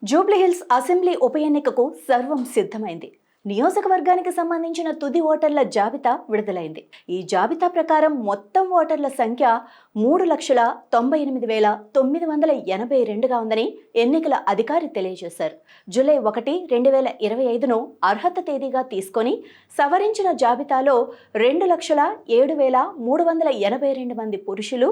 Jubilee Hills assembly ఉప ఎన్నికకు సర్వం సిద్ధమైంది. నియోజకవర్గానికి సంబంధించిన తుది ఓటర్ల జాబితా విడుదలైంది. ఈ జాబితా ప్రకారం మొత్తం ఓటర్ల సంఖ్య 3,98,982గా ఉందని ఎన్నికల అధికారి తెలియజేశారు. జూలై 1, 2025ను అర్హత తేదీగా తీసుకొని సవరించిన జాబితాలో 2,07,382 మంది పురుషులు,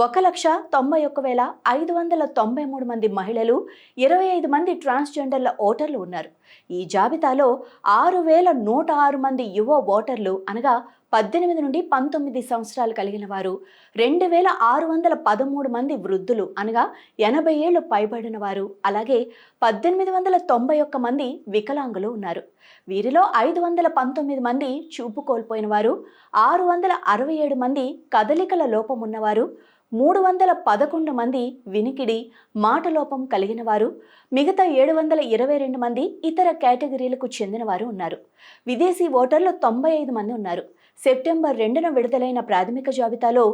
1,91,593 మంది మహిళలు, 25 మంది ట్రాన్స్జెండర్ల ఓటర్లు ఉన్నారు. ఈ జాబితాలో 6,106 మంది యువ ఓటర్లు అనగా 18 నుండి 19 సంవత్సరాలు కలిగిన వారు, 2,613 మంది వృద్ధులు అనగా 80 ఏళ్లు పైబడిన వారు, అలాగే 1,891 మంది వికలాంగులు ఉన్నారు. వీరిలో 519 మంది చూపు కోల్పోయిన వారు, 667 మంది కదలికల లోపం ఉన్నవారు, 311 మంది వినికిడి మాటలోపం కలిగిన వారు, మిగతా 722 మంది ఇతర కేటగిరీలకు చెందిన వారు ఉన్నారు. విదేశీ ఓటర్లు 95 మంది ఉన్నారు. సెప్టెంబర్ 2న విడుదలైన ప్రాథమిక జాబితాలో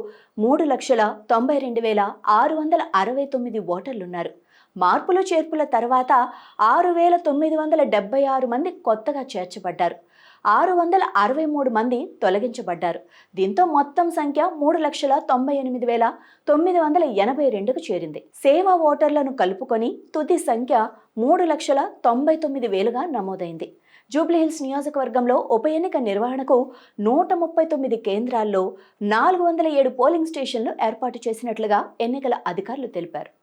3,92,669 ఓటర్లున్నారు. మార్పులు చేర్పుల తర్వాత 6,976 మంది కొత్తగా చేర్చబడ్డారు. 663 మంది తొలగించబడ్డారు. దీంతో మొత్తం సంఖ్య 3,98,982కు చేరింది. సేవా ఓటర్లను కలుపుకొని తుది సంఖ్య 3,99,000గా నమోదైంది. జూబ్లీహిల్స్ నియోజకవర్గంలో ఉప ఎన్నిక నిర్వహణకు 139 కేంద్రాల్లో 407 పోలింగ్ స్టేషన్లు ఏర్పాటు చేసినట్లుగా ఎన్నికల అధికారులు తెలిపారు.